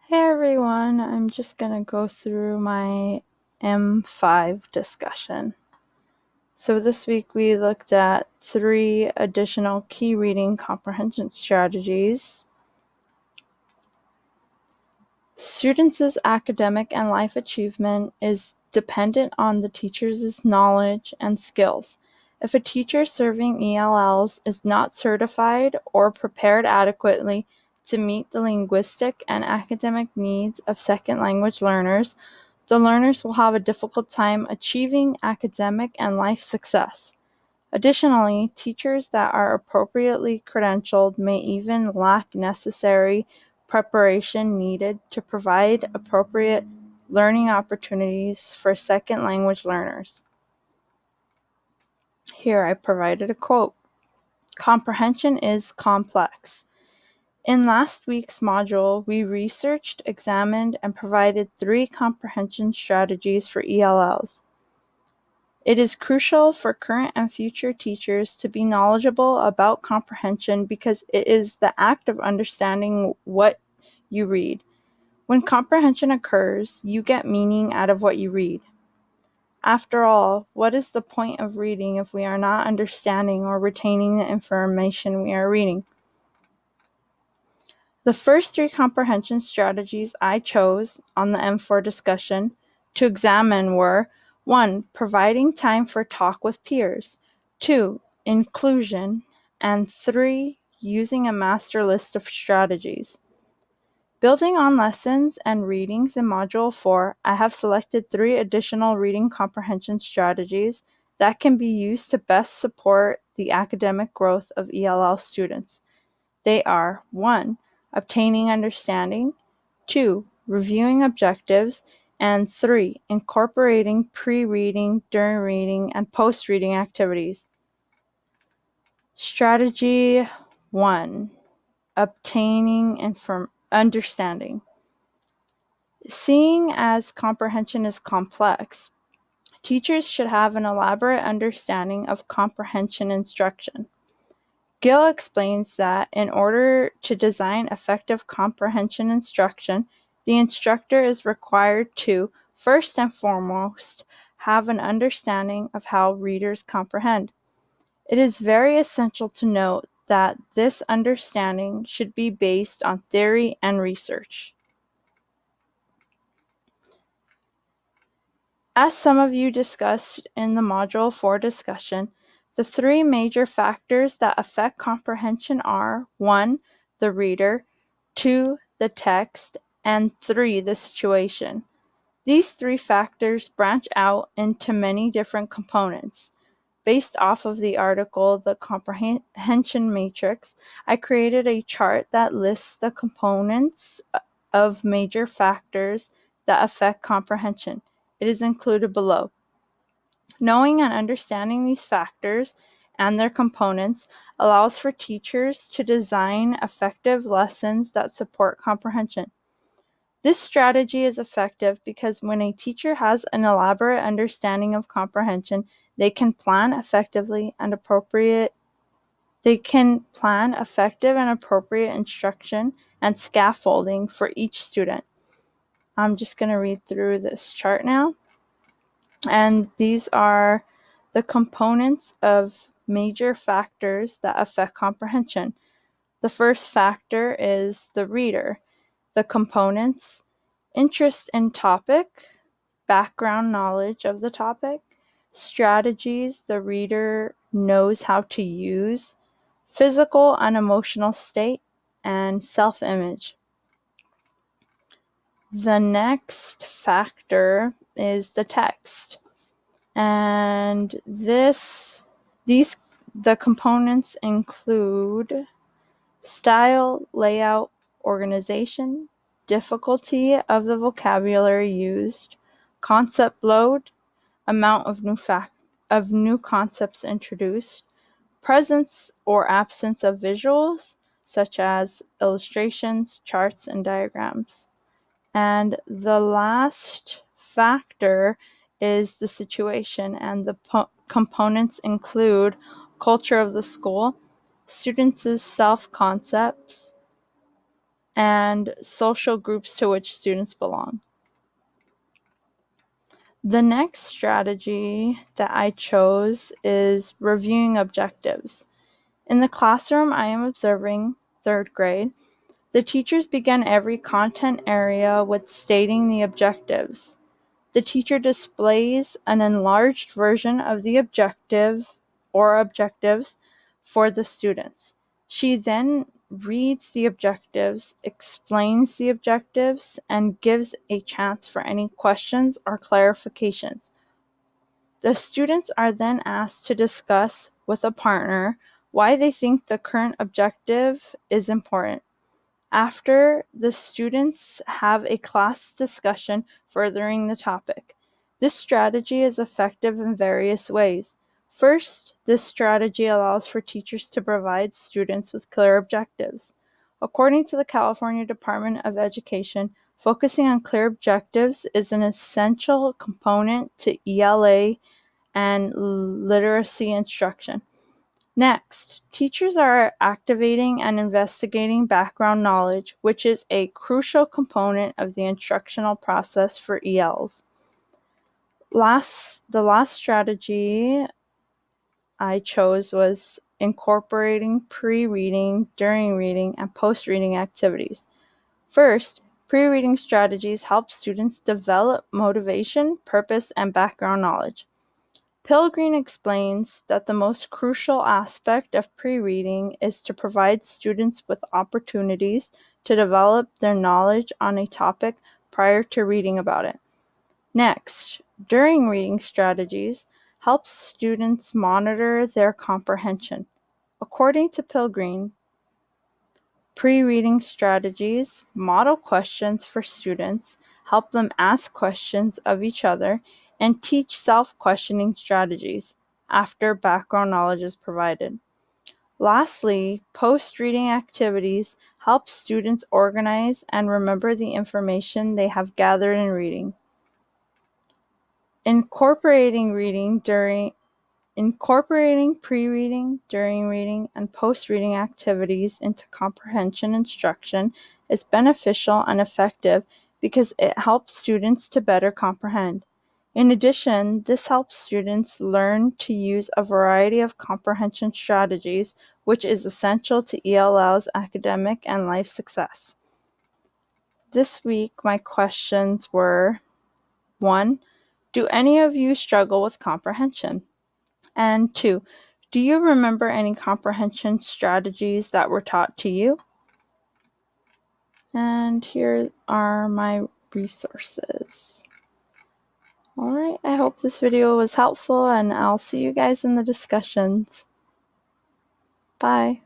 Hey everyone, I'm just going to go through my M5 discussion. So this week we looked at 3 additional key reading comprehension strategies. Students' academic and life achievement is dependent on the teacher's knowledge and skills. If a teacher serving ELLs is not certified or prepared adequately to meet the linguistic and academic needs of second language learners, the learners will have a difficult time achieving academic and life success. Additionally, teachers that are appropriately credentialed may even lack necessary preparation needed to provide appropriate learning opportunities for second language learners. Here I provided a quote. Comprehension is complex. In last week's module, we researched, examined, and provided 3 comprehension strategies for ELLs. It is crucial for current and future teachers to be knowledgeable about comprehension because it is the act of understanding what you read. When comprehension occurs, you get meaning out of what you read. After all, what is the point of reading if we are not understanding or retaining the information we are reading? The first 3 comprehension strategies I chose on the M4 discussion to examine were 1. Providing time for talk with peers, 2. Inclusion, and 3. Using a master list of strategies. Building on lessons and readings in Module 4, I have selected 3 additional reading comprehension strategies that can be used to best support the academic growth of ELL students. They are 1. Obtaining understanding, 2. Reviewing objectives, and 3. Incorporating pre-reading, during reading, and post-reading activities. Strategy 1. Obtaining understanding. Seeing as comprehension is complex, teachers should have an elaborate understanding of comprehension instruction. Gill explains that in order to design effective comprehension instruction, the instructor is required to, first and foremost, have an understanding of how readers comprehend. It is very essential to note that this understanding should be based on theory and research. As some of you discussed in the Module 4 discussion, the 3 major factors that affect comprehension are 1. The reader, 2. The text, and 3. The situation. These 3 factors branch out into many different components. Based off of the article, The Comprehension Matrix, I created a chart that lists the components of major factors that affect comprehension. It is included below. Knowing and understanding these factors and their components allows for teachers to design effective lessons that support comprehension. This strategy is effective because when a teacher has an elaborate understanding of comprehension, they can plan effective and appropriate instruction and scaffolding for each student. I'm just going to read through this chart now. And these are the components of major factors that affect comprehension. The first factor is the reader. The components: interest in topic, background knowledge of the topic, strategies the reader knows how to use, physical and emotional state, and self-image. The next factor is the text. And the components include style, layout, organization, difficulty of the vocabulary used, concept load, amount of new concepts introduced, presence or absence of visuals, such as illustrations, charts, and diagrams. And the last factor is the situation, and the components include culture of the school, students' self-concepts, and social groups to which students belong. The next strategy that I chose is reviewing objectives. In the classroom I am observing, 3rd grade, the teachers begin every content area with stating the objectives. The teacher displays an enlarged version of the objective or objectives for the students. She then reads the objectives, explains the objectives, and gives a chance for any questions or clarifications. The students are then asked to discuss with a partner why they think the current objective is important. After, the students have a class discussion furthering the topic. This strategy is effective in various ways. First, this strategy allows for teachers to provide students with clear objectives. According to the California Department of Education, focusing on clear objectives is an essential component to ELA and literacy instruction. Next, teachers are activating and investigating background knowledge, which is a crucial component of the instructional process for ELs. The last strategy I chose was incorporating pre-reading, during reading, and post-reading activities. First, pre-reading strategies help students develop motivation, purpose, and background knowledge. Pilgreen explains that the most crucial aspect of pre-reading is to provide students with opportunities to develop their knowledge on a topic prior to reading about it. Next, during reading strategies helps students monitor their comprehension. According to Pilgreen, pre-reading strategies model questions for students, help them ask questions of each other, and teach self-questioning strategies after background knowledge is provided. Lastly, post-reading activities help students organize and remember the information they have gathered in reading. Incorporating pre-reading, during reading, and post-reading activities into comprehension instruction is beneficial and effective because it helps students to better comprehend. In addition, this helps students learn to use a variety of comprehension strategies, which is essential to ELL's academic and life success. This week, my questions were: 1. Do any of you struggle with comprehension? And 2, do you remember any comprehension strategies that were taught to you? And here are my resources. All right, I hope this video was helpful, and I'll see you guys in the discussions. Bye.